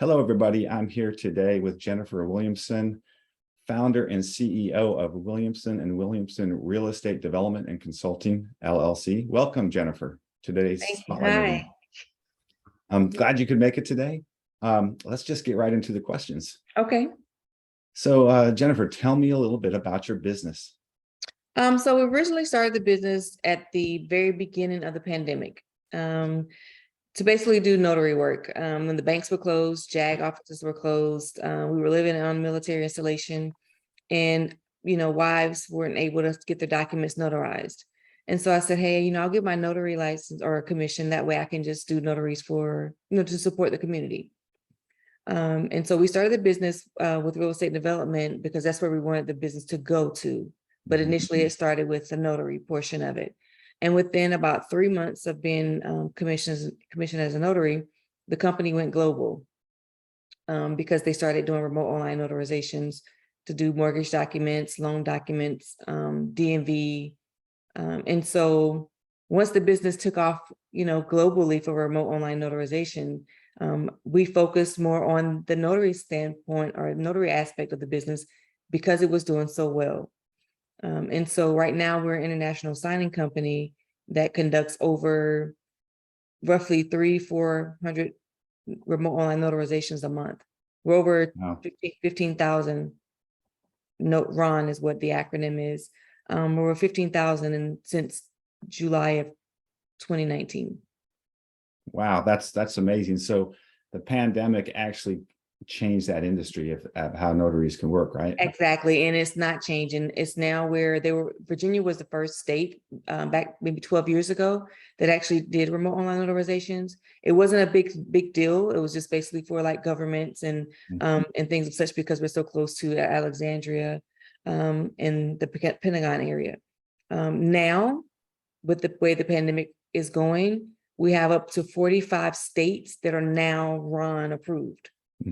Hello, everybody. I'm here today with Jennifer Williamson, founder and CEO of Williamson and Williamson Real Estate Development and Consulting, LLC. Welcome, Jennifer, to today's Thank you. spotlight meeting. Hi. I'm glad you could make it today. Let's just get right into the questions. Okay. So, Jennifer, tell me a little bit about your business. So we originally started the business at the very beginning of the pandemic, to basically do notary work. When the banks were closed, JAG offices were closed, we were living on military installation, and wives weren't able to get their documents notarized. And so I said, hey, I'll get my notary license or a commission. That way I can just do notaries for, to support the community. And so we started the business with real estate development because that's where we wanted the business to go to. But initially it started with the notary portion of it. And within about 3 months of being commissioned as a notary, the company went global because they started doing remote online notarizations to do mortgage documents, loan documents, DMV. And so once the business took off, globally for remote online notarization, we focused more on the notary standpoint or notary aspect of the business because it was doing so well. And so right now we're an international signing company that conducts over roughly 300-400 remote online notarizations a month. We're over 15,000. RON is what the acronym is. We're over 15,000 since July of 2019. Wow, that's amazing. So the pandemic actually changed that industry of how notaries can work, right? Exactly, and it's not changing. It's now where Virginia was the first state back maybe 12 years ago that actually did remote online notarizations. It wasn't a big deal. It was just basically for like governments and things of such because we're so close to Alexandria in the Pentagon area. Now, with the way the pandemic is going, we have up to 45 states that are now RON approved.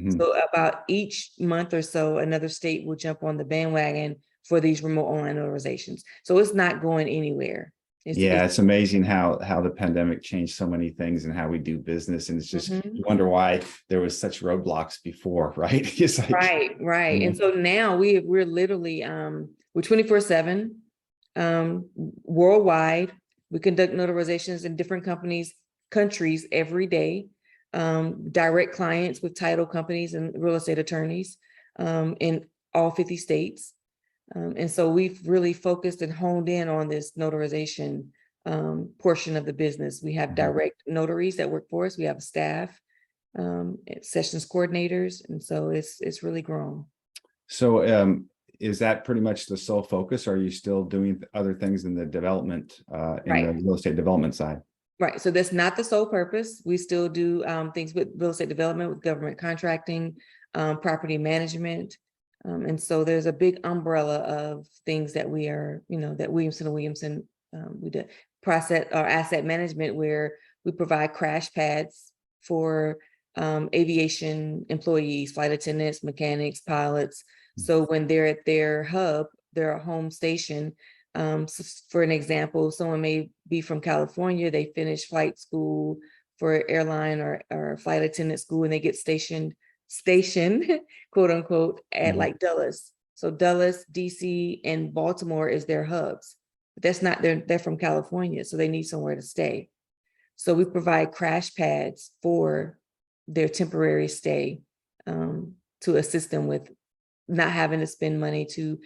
So about each month or so, another state will jump on the bandwagon for these remote online notarizations. So it's not going anywhere. It's amazing how the pandemic changed so many things and how we do business. And it's just, you wonder why there was such roadblocks before, right? It's like, right. And so now we're literally, we're 24/7 worldwide. We conduct notarizations in different countries every day. Direct clients with title companies and real estate attorneys in all 50 states. And so we've really focused and honed in on this notarization portion of the business. We have direct notaries that work for us. We have a staff, sessions coordinators. And so it's really grown. So is that pretty much the sole focus? Or are you still doing other things in the development, in the real estate development side? Right. So that's not the sole purpose. We still do things with real estate development, with government contracting, property management. And so there's a big umbrella of things that we are, that Williamson & Williamson, we do asset management, where we provide crash pads for aviation employees, flight attendants, mechanics, pilots. So when they're at their hub, their home station, so for an example, someone may be from California, they finish flight school for airline or flight attendant school, and they get stationed, quote unquote, at like Dulles. So Dulles, DC, and Baltimore is their hubs. But that's not, they're from California, so they need somewhere to stay. So we provide crash pads for their temporary stay to assist them with not having to spend money to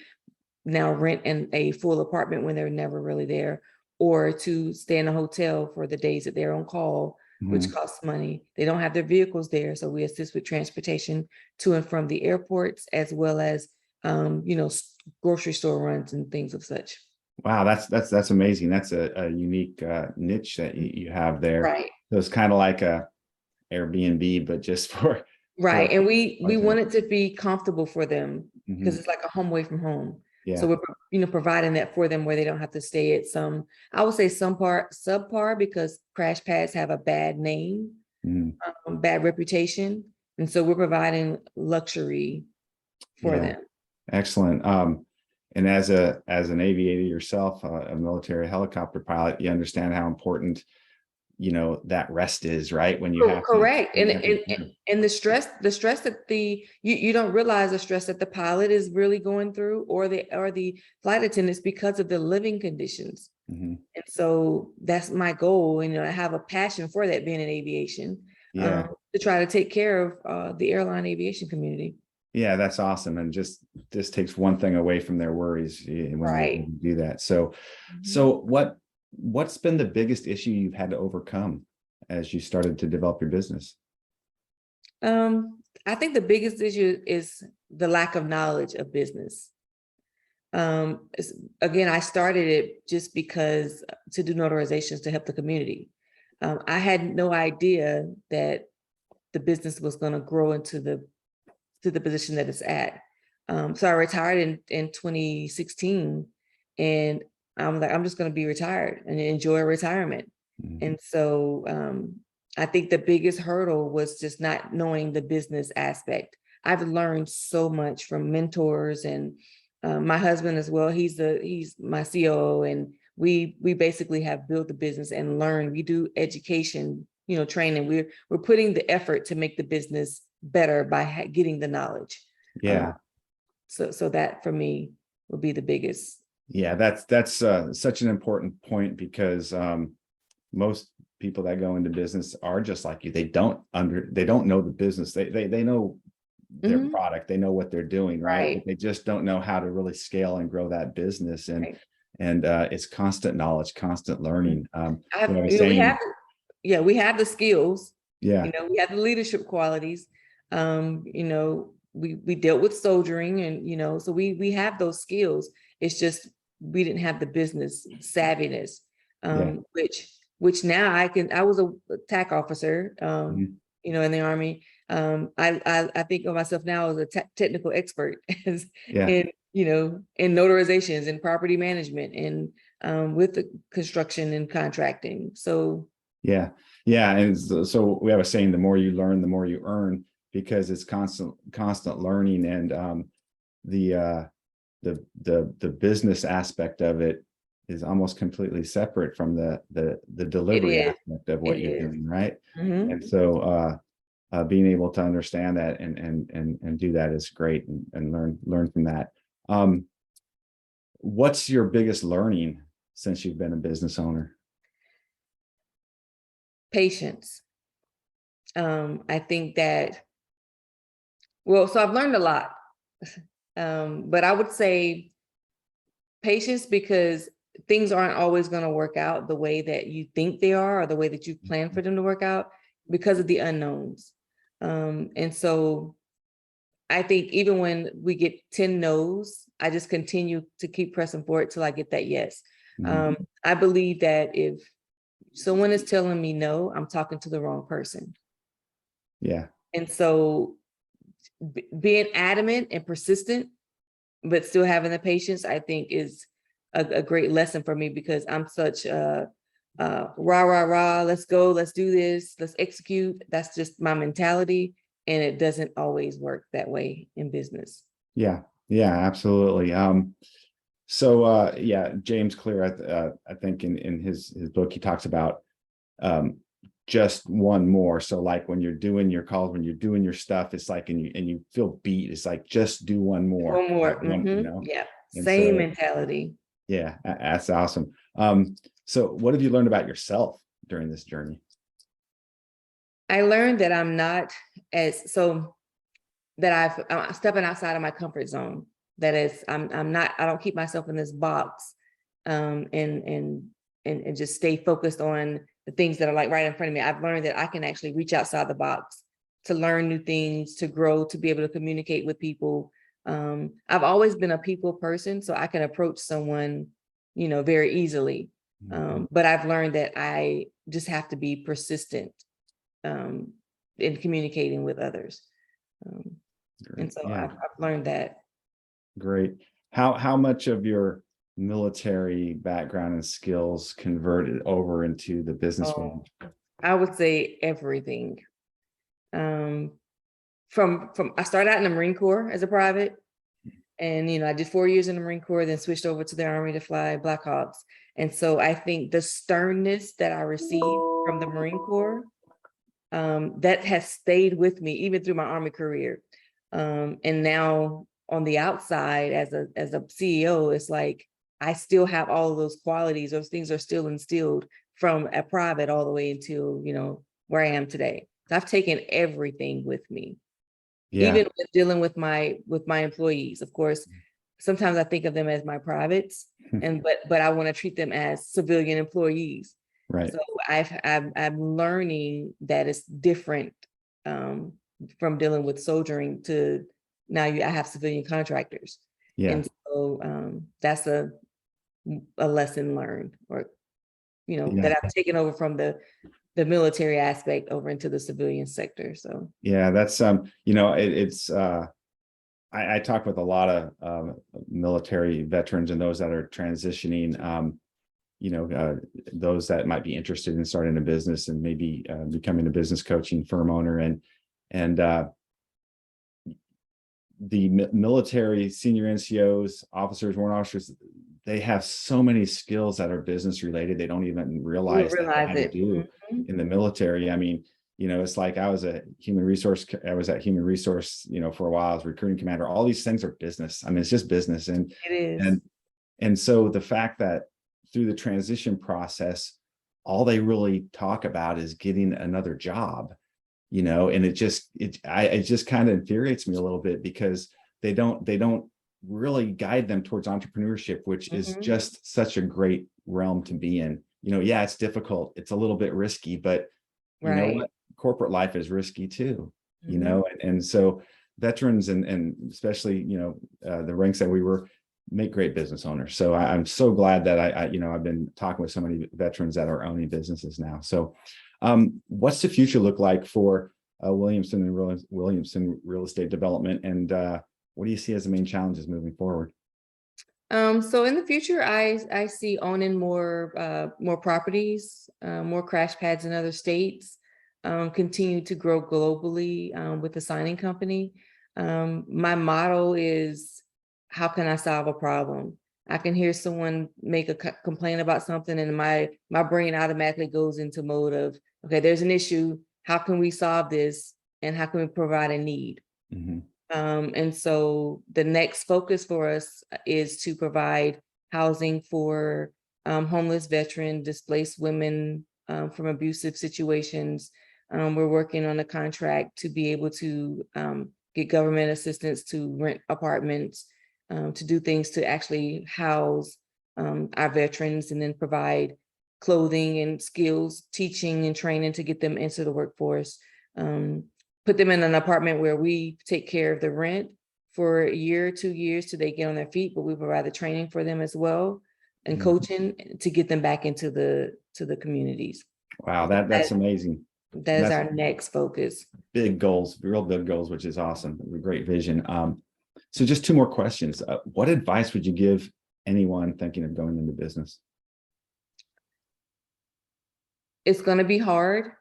now rent in a full apartment when they're never really there, or to stay in a hotel for the days that they're on call, which costs money. They don't have their vehicles there. So we assist with transportation to and from the airports, as well as, grocery store runs and things of such. Wow, that's amazing. That's a unique niche that you have there. Right. So it's kind of like a Airbnb, but just for and we want it to be comfortable for them because it's like a home away from home. Yeah. So we're providing that for them where they don't have to stay at I would say subpar, because crash pads have a bad name, bad reputation. And so we're providing luxury for them. Excellent. And as an aviator yourself, a military helicopter pilot, you understand how important that rest is, right? When you have to. Correct. And the stress that you don't realize the stress that the pilot is really going through, or the flight attendants, because of the living conditions. Mhm. And so that's my goal. And I have a passion for that, being in aviation, Yeah. to try to take care of the airline aviation community. Yeah, that's awesome. And just this takes one thing away from their worries when Right. you do that. So, Mhm. what's been the biggest issue you've had to overcome as you started to develop your business? I think the biggest issue is the lack of knowledge of business. Again, I started it just because to do notarizations to help the community. I had no idea that the business was going to grow into the position that it's at. So I retired in 2016, and I'm like, I'm just going to be retired and enjoy retirement. Mhm. And so I think the biggest hurdle was just not knowing the business aspect. I've learned so much from mentors, and my husband as well. He's my COO, and we basically have built the business and learned. We do education, training. We're putting the effort to make the business better by getting the knowledge. Yeah. So that for me would be the biggest. Yeah, that's such an important point, because most people that go into business are just like you. They don't know the business. They know their Mhm. product, they know what they're doing, right? But Right. they just don't know how to really scale and grow that business. And Right. it's constant knowledge, constant learning. I have, I was saying, we have the skills, yeah, we have the leadership qualities. We dealt with soldiering, and so we have those skills. It's just we didn't have the business savviness, yeah, which now I was a TAC officer, mhm, in the Army. I think of myself now as a technical expert as yeah, in notarizations and property management, and with the construction and contracting. So yeah, yeah. And so we have a saying: the more you learn, the more you earn, because it's constant learning. And the the business aspect of it is almost completely separate from the it delivery is. aspect of what It you're is. doing, right? Mhm. And so being able to understand that and do that is great, and learn from that. What's your biggest learning since you've been a business owner? Patience. I think that, well, so I've learned a lot. But I would say patience, because things aren't always going to work out the way that you think they are, or the way that you plan for them to work out, because of the unknowns. And so I think even when we get 10 no's, I just continue to keep pressing forward till I get that yes. Mhm. I believe that if someone is telling me no, I'm talking to the wrong person. Yeah, And so being adamant and persistent, but still having the patience, I think is a great lesson for me, because I'm such a rah, rah, rah, let's go, let's do this, let's execute. That's just my mentality. And it doesn't always work that way in business. yeah, yeah, absolutely. So yeah, James Clear, I think in his book, he talks about um just one more. So like when you're doing your calls, when you're doing your stuff, it's like, and you feel beat, it's like, just do one more, One more. like one, Yeah. and Same so mentality. yeah, that's awesome. So what have you learned about yourself during this journey? I learned that I'm not as so that I'm stepping outside of my comfort zone. That is, I'm not, I don't keep myself in this box, and just stay focused on the things that are like right in front of me. I've learned that I can actually reach outside the box to learn new things, to grow, to be able to communicate with people. I've always been a people person, so I can approach someone, very easily. Mhm. But I've learned that I just have to be persistent um, in communicating with others. Um, and Great. so Yeah, I've learned that. great. How much of your military background and skills converted over into the business Oh, world? I would say everything. Um, from I started out in the Marine Corps as a private, and I did 4 years in the Marine Corps, then switched over to the Army to fly Black Hawks. And so I think the sternness that I received from the Marine Corps. That has stayed with me even through my Army career. And now on the outside as a CEO, it's like, I still have all of those qualities. Those things are still instilled from a private all the way until, where I am today. So I've taken everything with me, Yeah. even with dealing with my employees. Of course, sometimes I think of them as my privates, but I want to treat them as civilian employees. Right. So I'm learning that it's different from dealing with soldiering to now I have civilian contractors. Yeah. And so that's a lesson learned, or that I've taken over from the military aspect over into the civilian sector. So yeah, that's I talk with a lot of military veterans and those that are transitioning, those that might be interested in starting a business and maybe becoming a business coaching firm owner, and the military senior NCOs, officers, warrant officers, they have so many skills that are business related. They don't even realize that they have to do in the military. I mean, it's like I was at human resource, for a while. I was recruiting commander. All these things are business. I mean, it's just business. And it is. And so the fact that through the transition process, all they really talk about is getting another job, and it just kind of infuriates me a little bit, because they don't really guide them towards entrepreneurship, which is just such a great realm to be in. Yeah, it's difficult. It's a little bit risky, but you know what? Corporate life is risky too, and so veterans and especially, the ranks that we were, make great business owners. So I'm so glad that I've been talking with so many veterans that are owning businesses now. So what's the future look like for Williamson and Williamson Real Estate Development, and what do you see as the main challenges moving forward? So in the future, I see owning more properties, more crash pads in other states, continue to grow globally with the signing company. My motto is, how can I solve a problem? I can hear someone make a complaint about something, and my brain automatically goes into mode of, okay, there's an issue. How can we solve this? And how can we provide a need? And so the next focus for us is to provide housing for homeless veterans, displaced women from abusive situations. We're working on a contract to be able to get government assistance to rent apartments, to do things to actually house our veterans, and then provide clothing and skills, teaching and training to get them into the workforce. Put them in an apartment where we take care of the rent for a year, 2 years till they get on their feet, but we provide the training for them as well, and coaching to get them back into the communities. Wow, that's amazing. That is our next focus. Big goals, real big goals, which is awesome. Great vision. So just two more questions. What advice would you give anyone thinking of going into business? It's going to be hard.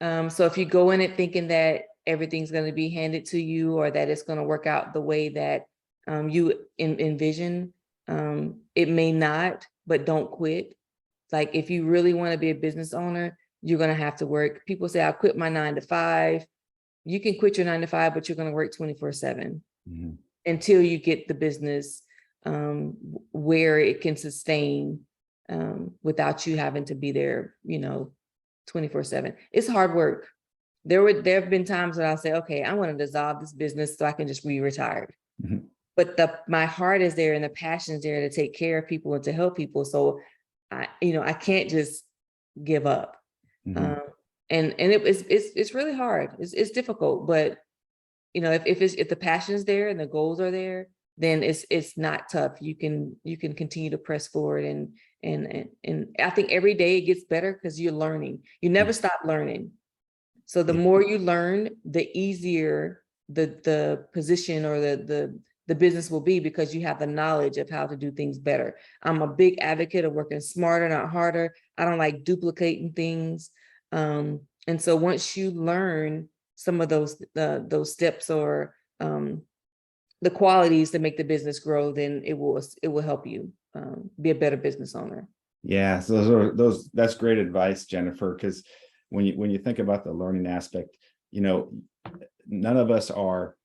So if you go in it thinking that everything's going to be handed to you, or that it's going to work out the way that you envision, it may not, but don't quit. Like, if you really want to be a business owner, you're going to have to work. People say, I'll quit my 9 to 5. You can quit your 9 to 5, but you're going to work 24/7 until you get the business where it can sustain without you having to be there, 24/7. It's hard work. There have been times that I'll say, okay, I want to dissolve this business so I can just be retired. But my heart is there and the passion is there to take care of people and to help people. So I can't just give up. And it's really hard. It's difficult, but if the passion is there and the goals are there, then it's not tough. You can continue to press forward, and I think every day it gets better because you're learning. You never stop learning. So the more you learn, the easier the position or the business will be, because you have the knowledge of how to do things better. I'm a big advocate of working smarter, not harder. I don't like duplicating things. And so once you learn some of those steps or the qualities that make the business grow, then it will help you be a better business owner. Yeah, so that's great advice, Jennifer, because when you think about the learning aspect, you know, none of us are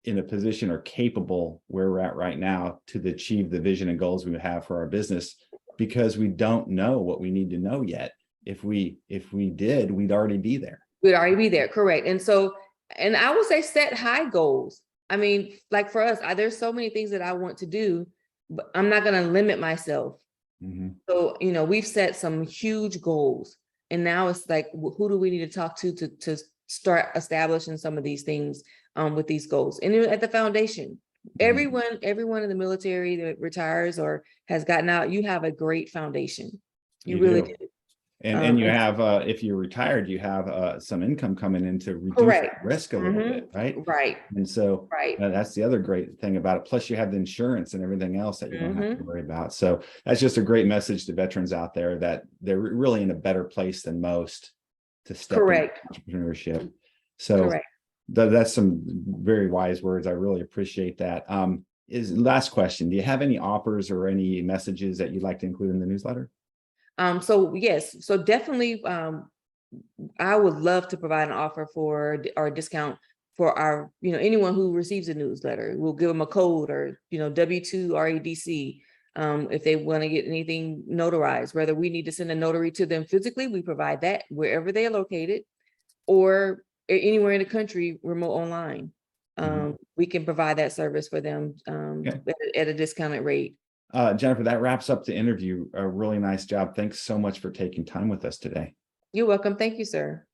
in a position or capable where we're at right now to achieve the vision and goals we have for our business because we don't know what we need to know yet. If we did, we'd already be there. We'd already be there, correct. And so, and I would say set high goals. I mean, like for us, there's so many things that I want to do, but I'm not going to limit myself. Mhm. So, you know, we've set some huge goals, and now it's like, who do we need to talk to start establishing some of these things with these goals? And then at the foundation, Mhm. everyone in the military that retires or has gotten out, you have a great foundation. You You really do. do. And you And have, if you're retired, you have some income coming in to reduce the correct. risk a little bit, right? Right. And so Right. that's the other great thing about it. Plus, you have the insurance and everything else that you don't have to Mhm. worry about. So that's just a great message to veterans out there that they're really in a better place than most to step into Correct. entrepreneurship. So Correct. that's some very wise words. I really appreciate that. Last question. Do you have any offers or any messages that you'd like to include in the newsletter? So yes, so definitely, I would love to provide an offer for or a discount for our, you know, anyone who receives a newsletter. We'll give them a code or, you know, W-2 REDC. If they want to get anything notarized, whether we need to send a notary to them physically, we provide that wherever they are located, or anywhere in the country, remote online. Mhm. We can provide that service for them Okay. at a discounted rate. Jennifer, that wraps up the interview. A really nice job. Thanks so much for taking time with us today. You're welcome. Thank you, sir.